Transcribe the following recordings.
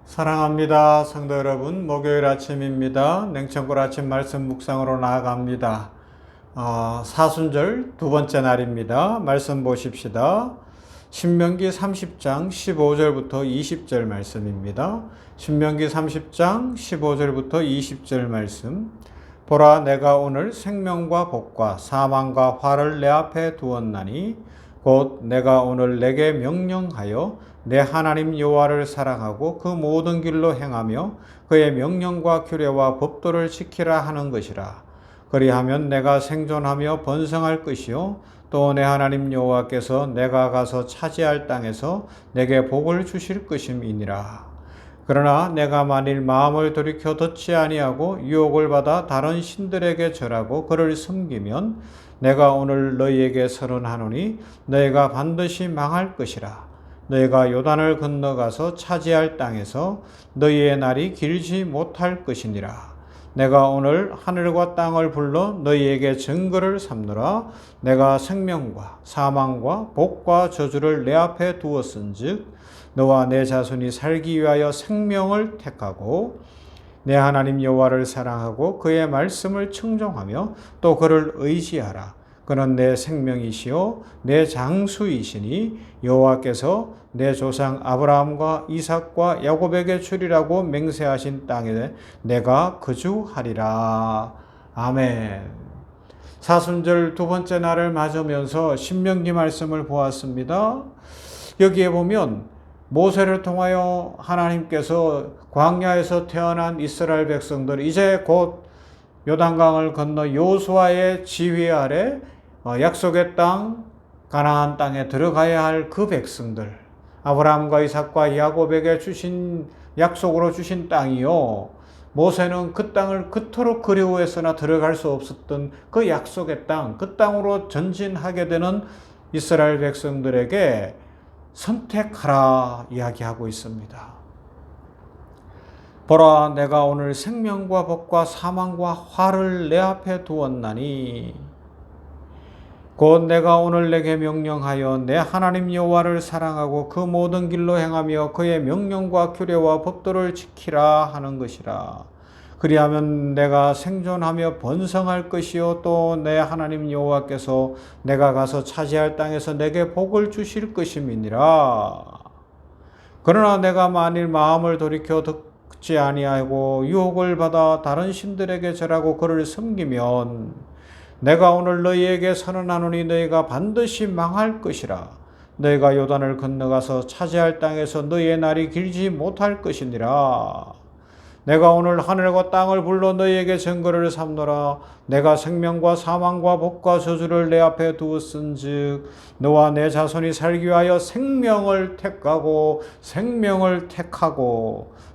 사랑합니다. 성도 여러분, 목요일 아침입니다. 냉천골 아침 말씀 묵상으로 나아갑니다. 사순절 두 번째 날입니다. 말씀 보십시다. 신명기 30장 15절부터 20절 말씀입니다. 신명기 30장 15절부터 20절 말씀. 보라, 내가 오늘 생명과 복과 사망과 화를 내 앞에 두었나니 곧 내가 오늘 내게 명령하여 내 하나님 여호와를 사랑하고 그 모든 길로 행하며 그의 명령과 규례와 법도를 지키라 하는 것이라. 그리하면 내가 생존하며 번성할 것이요 또 내 하나님 여호와께서 내가 가서 차지할 땅에서 내게 복을 주실 것임이니라. 그러나 내가 만일 마음을 돌이켜 듣지 아니하고 유혹을 받아 다른 신들에게 절하고 그를 섬기면 내가 오늘 너희에게 선언하노니 너희가 반드시 망할 것이라. 너희가 요단을 건너가서 차지할 땅에서 너희의 날이 길지 못할 것이니라. 내가 오늘 하늘과 땅을 불러 너희에게 증거를 삼노라. 내가 생명과 사망과 복과 저주를 내 앞에 두었은즉 너와 내 자손이 살기 위하여 생명을 택하고 내 하나님 여호와를 사랑하고 그의 말씀을 청종하며 또 그를 의지하라. 그는 내 생명이시요 내 장수이시니 여호와께서 내 조상 아브라함과 이삭과 야곱에게 주리라고 맹세하신 땅에 내가 거주하리라. 아멘. 사순절 두 번째 날을 맞으면서 신명기 말씀을 보았습니다. 여기에 보면 모세를 통하여 하나님께서 광야에서 태어난 이스라엘 백성들 이제 곧 요단강을 건너 여호수아의 지휘 아래 약속의 땅 가나안 땅에 들어가야 할 그 백성들, 아브라함과 이삭과 야곱에게 주신 약속으로 주신 땅이요, 모세는 그 땅을 그토록 그리워했으나 들어갈 수 없었던 그 약속의 땅, 그 땅으로 전진하게 되는 이스라엘 백성들에게 선택하라 이야기하고 있습니다. 보라, 내가 오늘 생명과 복과 사망과 화를 내 앞에 두었나니 곧 내가 오늘 내게 명령하여 내 하나님 여호와를 사랑하고 그 모든 길로 행하며 그의 명령과 규례와 법도를 지키라 하는 것이라. 그리하면 내가 생존하며 번성할 것이요 또 내 하나님 여호와께서 내가 가서 차지할 땅에서 내게 복을 주실 것임이니라. 그러나 내가 만일 마음을 돌이켜 듣지 아니하고 유혹을 받아 다른 신들에게 절하고 그를 섬기면 내가 오늘 너희에게 선언하노니 너희가 반드시 망할 것이라. 너희가 요단을 건너가서 차지할 땅에서 너희의 날이 길지 못할 것이니라. 내가 오늘 하늘과 땅을 불러 너희에게 증거를 삼노라. 내가 생명과 사망과 복과 저주를 내 앞에 두었은즉 너와 내 자손이 살기 위하여 생명을 택하고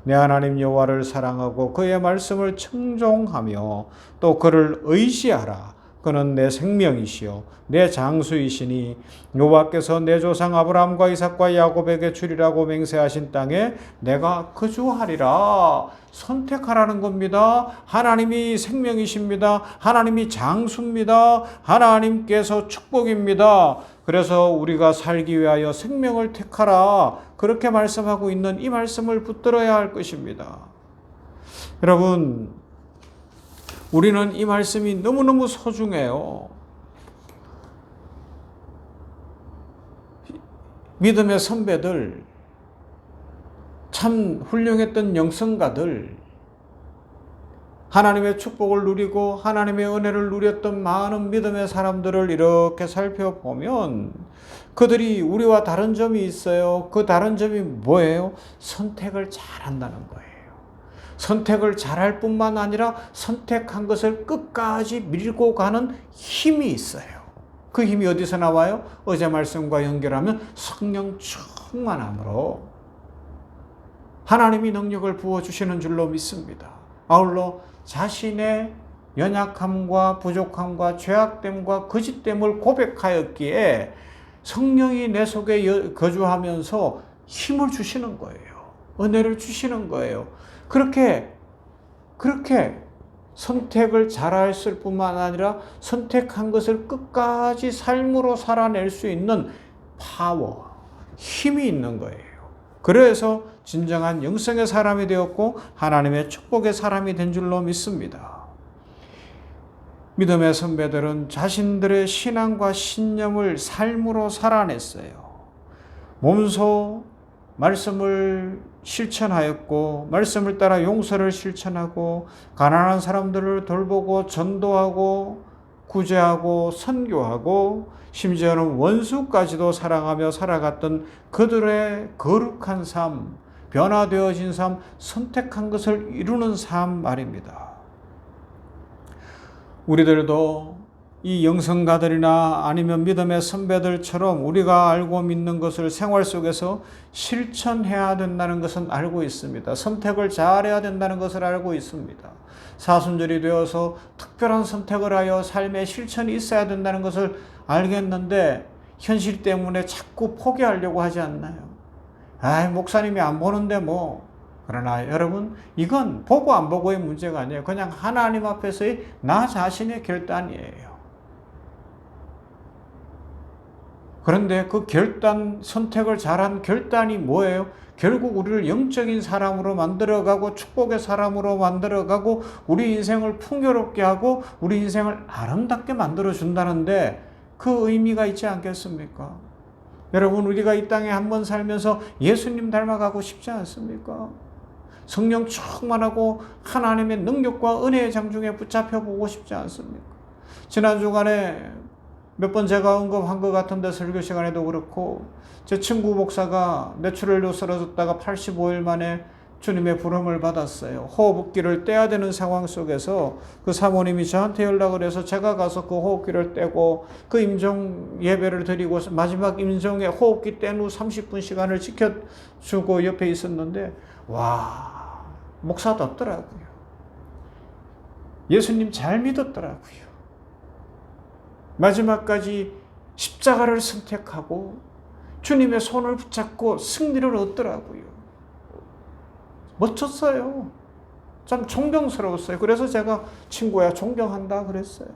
내 하나님 여호와를 사랑하고 그의 말씀을 청종하며 또 그를 의지하라. 그는 내 생명이시요 내 장수이시니 여호와께서 내 조상 아브라함과 이삭과 야곱에게 주리라고 맹세하신 땅에 내가 거주하리라. 선택하라는 겁니다. 하나님이 생명이십니다. 하나님이 장수입니다. 하나님께서 축복입니다. 그래서 우리가 살기 위하여 생명을 택하라. 그렇게 말씀하고 있는 이 말씀을 붙들어야 할 것입니다. 여러분, 우리는 이 말씀이 너무너무 소중해요. 믿음의 선배들, 참 훌륭했던 영성가들, 하나님의 축복을 누리고 하나님의 은혜를 누렸던 많은 믿음의 사람들을 이렇게 살펴보면 그들이 우리와 다른 점이 있어요. 그 다른 점이 뭐예요? 선택을 잘한다는 거예요. 선택을 잘할 뿐만 아니라 선택한 것을 끝까지 밀고 가는 힘이 있어요. 그 힘이 어디서 나와요? 어제 말씀과 연결하면 성령 충만함으로 하나님이 능력을 부어주시는 줄로 믿습니다. 아울러 자신의 연약함과 부족함과 죄악됨과 거짓됨을 고백하였기에 성령이 내 속에 거주하면서 힘을 주시는 거예요. 은혜를 주시는 거예요. 그렇게 선택을 잘했을 뿐만 아니라 선택한 것을 끝까지 삶으로 살아낼 수 있는 파워, 힘이 있는 거예요. 그래서 진정한 영성의 사람이 되었고 하나님의 축복의 사람이 된 줄로 믿습니다. 믿음의 선배들은 자신들의 신앙과 신념을 삶으로 살아냈어요. 몸소 말씀을 실천하였고 말씀을 따라 용서를 실천하고 가난한 사람들을 돌보고 전도하고 구제하고 선교하고 심지어는 원수까지도 사랑하며 살아갔던 그들의 거룩한 삶, 변화되어진 삶, 선택한 것을 이루는 삶 말입니다. 우리들도 이 영성가들이나 아니면 믿음의 선배들처럼 우리가 알고 믿는 것을 생활 속에서 실천해야 된다는 것은 알고 있습니다. 선택을 잘해야 된다는 것을 알고 있습니다. 사순절이 되어서 특별한 선택을 하여 삶의 실천이 있어야 된다는 것을 알겠는데 현실 때문에 자꾸 포기하려고 하지 않나요? 목사님이 안 보는데 뭐. 그러나 여러분, 이건 보고 안 보고의 문제가 아니에요. 그냥 하나님 앞에서의 나 자신의 결단이에요. 그런데 그 결단, 선택을 잘한 결단이 뭐예요? 결국 우리를 영적인 사람으로 만들어가고 축복의 사람으로 만들어가고 우리 인생을 풍요롭게 하고 우리 인생을 아름답게 만들어준다는데 그 의미가 있지 않겠습니까? 여러분, 우리가 이 땅에 한번 살면서 예수님 닮아가고 싶지 않습니까? 성령 충만하고 하나님의 능력과 은혜의 장중에 붙잡혀 보고 싶지 않습니까? 지난 주간에 몇 번 제가 언급한 것 같은데 설교 시간에도 그렇고 제 친구 목사가 뇌출혈로 쓰러졌다가 85일 만에 주님의 부름을 받았어요. 호흡기를 떼야 되는 상황 속에서 그 사모님이 저한테 연락을 해서 제가 가서 그 호흡기를 떼고 그 임종 예배를 드리고 마지막 임종에 호흡기 뗀 후 30분 시간을 지켜주고 옆에 있었는데 목사답더라고요. 예수님 잘 믿었더라고요. 마지막까지 십자가를 선택하고 주님의 손을 붙잡고 승리를 얻더라고요. 멋졌어요. 참 존경스러웠어요. 그래서 제가 친구야 존경한다 그랬어요.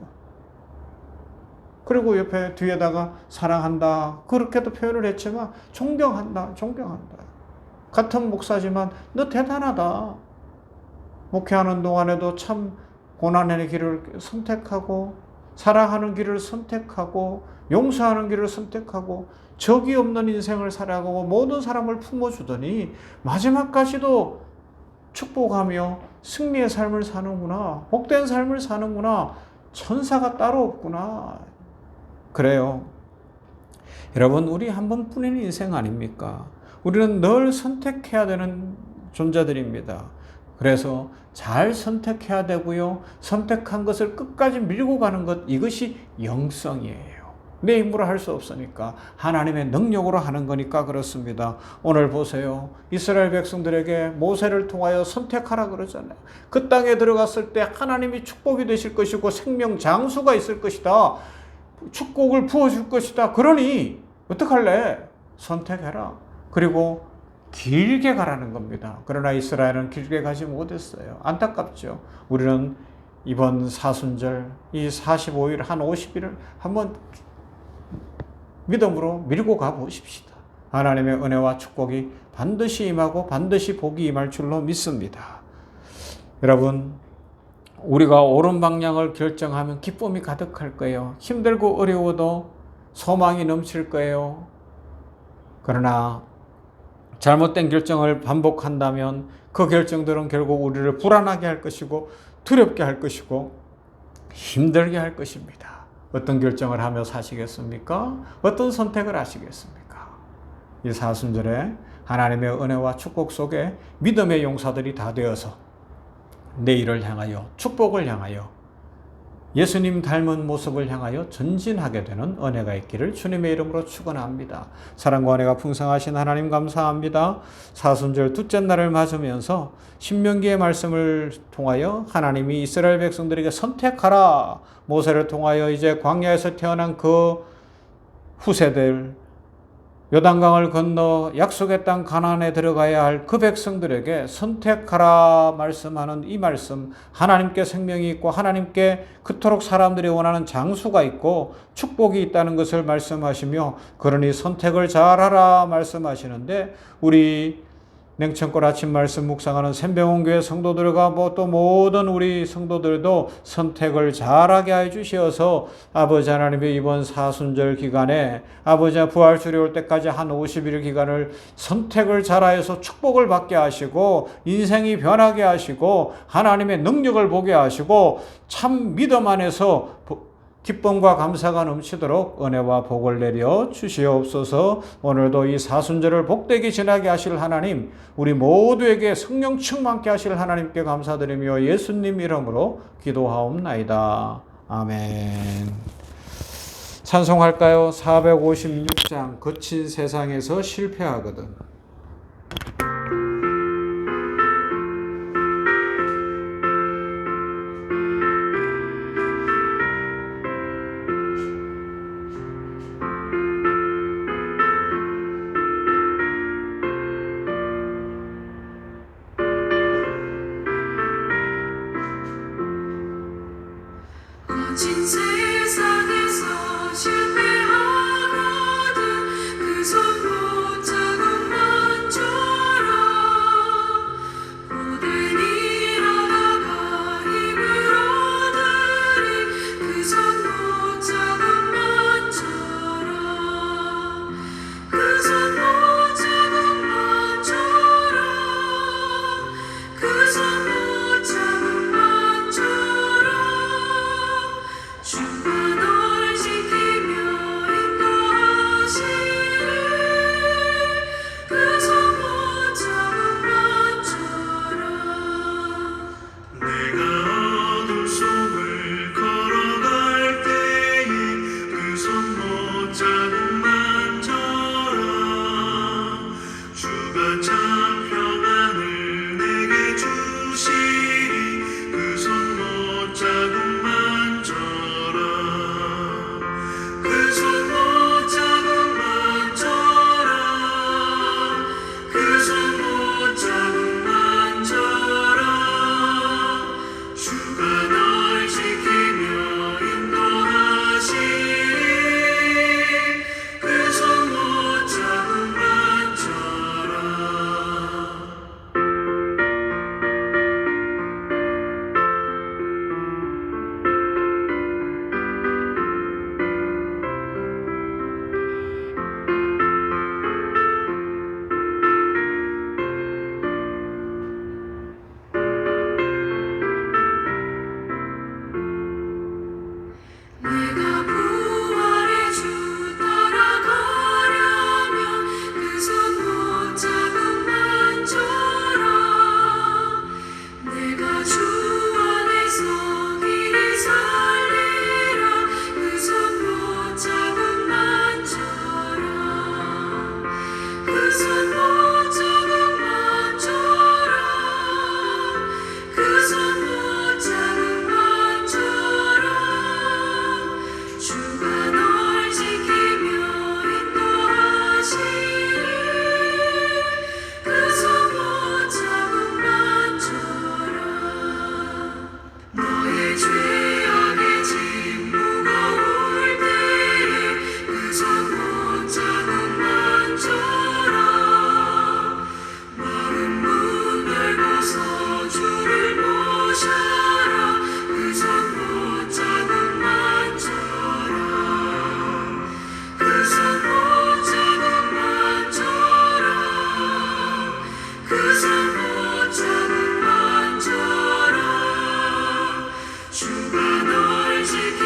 그리고 옆에 뒤에다가 사랑한다 그렇게도 표현을 했지만 존경한다. 같은 목사지만 너 대단하다. 목회하는 동안에도 참 고난의 길을 선택하고 사랑하는 길을 선택하고 용서하는 길을 선택하고 적이 없는 인생을 살아가고 모든 사람을 품어주더니 마지막까지도 축복하며 승리의 삶을 사는구나. 복된 삶을 사는구나. 천사가 따로 없구나. 그래요. 여러분, 우리 한 번뿐인 인생 아닙니까? 우리는 늘 선택해야 되는 존재들입니다. 그래서 잘 선택해야 되고요. 선택한 것을 끝까지 밀고 가는 것, 이것이 영성이에요. 내 힘으로 할 수 없으니까 하나님의 능력으로 하는 거니까 그렇습니다. 오늘 보세요. 이스라엘 백성들에게 모세를 통하여 선택하라 그러잖아요. 그 땅에 들어갔을 때 하나님이 축복이 되실 것이고 생명 장수가 있을 것이다. 축복을 부어줄 것이다. 그러니 어떡할래? 선택해라. 그리고 길게 가라는 겁니다. 그러나 이스라엘은 길게 가지 못했어요. 안타깝죠. 우리는 이번 사순절 이 45일 한 50일을 한번 믿음으로 밀고 가보십시다. 하나님의 은혜와 축복이 반드시 임하고 반드시 복이 임할 줄로 믿습니다. 여러분, 우리가 옳은 방향을 결정하면 기쁨이 가득할 거예요. 힘들고 어려워도 소망이 넘칠 거예요. 그러나 잘못된 결정을 반복한다면 그 결정들은 결국 우리를 불안하게 할 것이고 두렵게 할 것이고 힘들게 할 것입니다. 어떤 결정을 하며 사시겠습니까? 어떤 선택을 하시겠습니까? 이 사순절에 하나님의 은혜와 축복 속에 믿음의 용사들이 다 되어서 내일을 향하여 축복을 향하여 예수님 닮은 모습을 향하여 전진하게 되는 은혜가 있기를 주님의 이름으로 축원합니다. 사랑과 은혜가 풍성하신 하나님 감사합니다. 사순절 둘째 날을 맞으면서 신명기의 말씀을 통하여 하나님이 이스라엘 백성들에게 선택하라. 모세를 통하여 이제 광야에서 태어난 그 후세들, 요단강을 건너 약속의 땅 가나안에 들어가야 할 그 백성들에게 선택하라 말씀하는 이 말씀, 하나님께 생명이 있고 하나님께 그토록 사람들이 원하는 장수가 있고 축복이 있다는 것을 말씀하시며 그러니 선택을 잘하라 말씀하시는데 우리 냉천골 아침 말씀 묵상하는 샘병원교회 성도들과 또 모든 우리 성도들도 선택을 잘하게 해 주시어서 아버지 하나님의 이번 사순절 기간에 아버지 부활주일이 올 때까지 한 50일 기간을 선택을 잘하여서 축복을 받게 하시고 인생이 변하게 하시고 하나님의 능력을 보게 하시고 참 믿음 안에서 기쁨과 감사가 넘치도록 은혜와 복을 내려 주시옵소서. 오늘도 이 사순절을 복되게 지나게 하실 하나님, 우리 모두에게 성령 충만케 하실 하나님께 감사드리며 예수님 이름으로 기도하옵나이다. 아멘. 찬송할까요? 456장 거친 세상에서 실패하거든. 거친 세상에서 실패하거든 그 손 못잡은 만처럼 고된 일하다가 힘을 얻으리 그 손 못잡은 만처럼 그 손 못잡은 만처럼 그 손 못잡은 만처럼 주가 널 지키며 인도하시리 그 손 못잡은 만처럼 내가 어둠 속을 걸어갈 때에 그 손 못잡은 만처럼 주가 참 평안을 내게 주시리 그 손 못잡은 만처럼 그 손 못잡은 만처럼 그 손 못잡은 만처럼 주가 널 지키며 인도하시리 그 손 못잡은 만처럼 내가 부활의 주 따라가려면 그 손 못잡은 만처럼 내가 주 안에서 길이 살리라 그 손 못잡은 만처럼 그 손 못잡은 만처럼 그 손 못잡은 만처럼 주가 널 지키며 인도하시리 그 손 못잡은 만처럼 너의 죄악의 짐 무거울 때에 그 손 못잡은 만처럼 마음 문 열고서 주를 모셔라 그 손 못잡은 만처럼 그 손 못잡은 만처럼 그 손 못잡은 만처럼 주가 널 지키